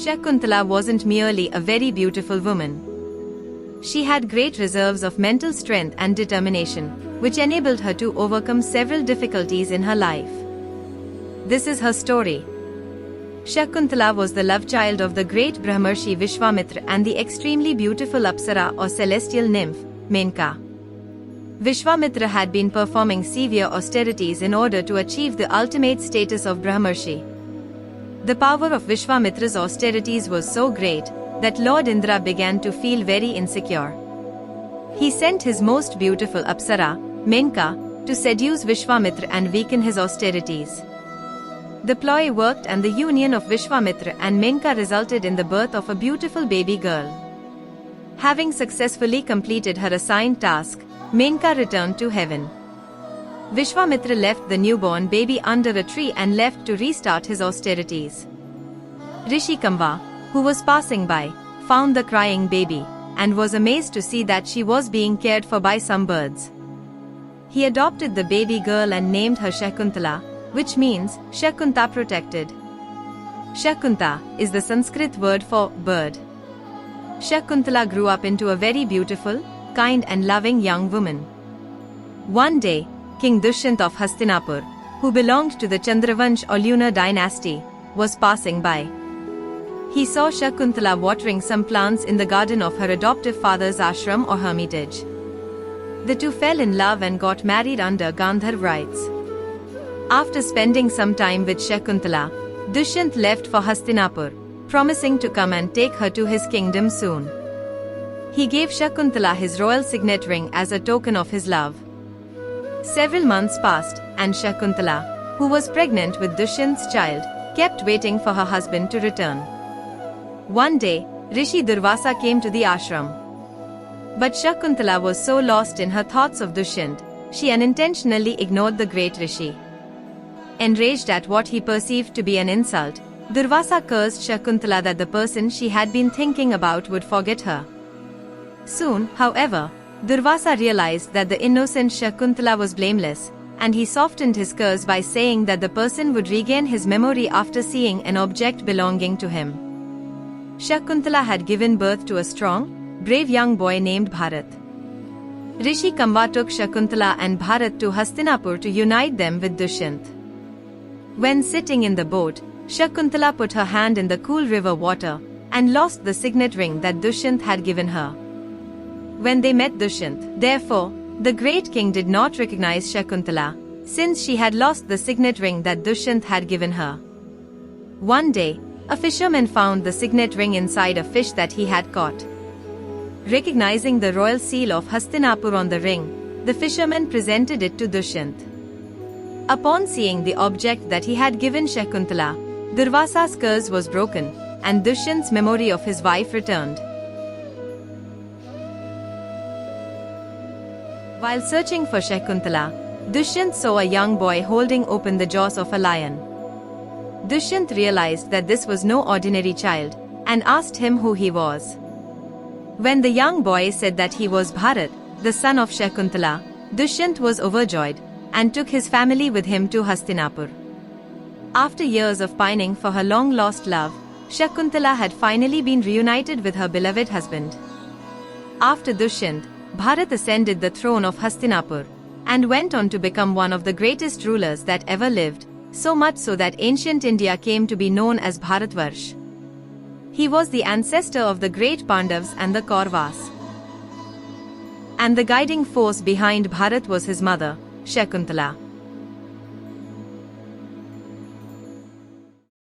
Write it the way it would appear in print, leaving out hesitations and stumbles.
Shakuntala wasn't merely a very beautiful woman. She had great reserves of mental strength and determination, which enabled her to overcome several difficulties in her life. This is her story. Shakuntala was the love child of the great Brahmarshi Vishwamitra and the extremely beautiful Apsara or celestial nymph, Menaka. Vishwamitra had been performing severe austerities in order to achieve the ultimate status of Brahmarshi. The power of Vishwamitra's austerities was so great that Lord Indra began to feel very insecure. He sent his most beautiful Apsara, Menaka, to seduce Vishwamitra and weaken his austerities. The ploy worked and the union of Vishwamitra and Menaka resulted in the birth of a beautiful baby girl. Having successfully completed her assigned task, Menaka returned to heaven. Vishwamitra left the newborn baby under a tree and left to restart his austerities. Rishi Kanva, who was passing by, found the crying baby, and was amazed to see that she was being cared for by some birds. He adopted the baby girl and named her Shakuntala, which means Shakunta-protected. Shakunta is the Sanskrit word for bird. Shakuntala grew up into a very beautiful, kind and loving young woman. One day, King Dushyant of Hastinapur, who belonged to the Chandravanshi or lunar dynasty, was passing by. He saw Shakuntala watering some plants in the garden of her adoptive father's ashram or hermitage. The two fell in love and got married under Gandharv rites. After spending some time with Shakuntala, Dushyant left for Hastinapur, promising to come and take her to his kingdom soon. He gave Shakuntala his royal signet ring as a token of his love. Several months passed, and Shakuntala, who was pregnant with Dushyant's child, kept waiting for her husband to return. One day, Rishi Durvasa came to the ashram. But Shakuntala was so lost in her thoughts of Dushyant, she unintentionally ignored the great Rishi. Enraged at what he perceived to be an insult, Durvasa cursed Shakuntala that the person she had been thinking about would forget her. Soon, however, Durvasa realized that the innocent Shakuntala was blameless, and he softened his curse by saying that the person would regain his memory after seeing an object belonging to him. Shakuntala had given birth to a strong, brave young boy named Bharat. Rishi Kanva took Shakuntala and Bharat to Hastinapur to unite them with Dushyant. When sitting in the boat, Shakuntala put her hand in the cool river water and lost the signet ring that Dushyant had given her. When they met Dushyant, therefore, the great king did not recognize Shakuntala, since she had lost the signet ring that Dushyant had given her. One day, a fisherman found the signet ring inside a fish that he had caught. Recognizing the royal seal of Hastinapur on the ring, the fisherman presented it to Dushyant. Upon seeing the object that he had given Shakuntala, Durvasa's curse was broken, and Dushyant's memory of his wife returned. While searching for Shakuntala, Dushyant saw a young boy holding open the jaws of a lion. Dushyant realized that this was no ordinary child, and asked him who he was. When the young boy said that he was Bharat, the son of Shakuntala, Dushyant was overjoyed, and took his family with him to Hastinapur. After years of pining for her long-lost love, Shakuntala had finally been reunited with her beloved husband. After Dushyant, Bharat ascended the throne of Hastinapur, and went on to become one of the greatest rulers that ever lived, so much so that ancient India came to be known as Bharatvarsh. He was the ancestor of the great Pandavas and the Kauravas. And the guiding force behind Bharat was his mother, Shakuntala.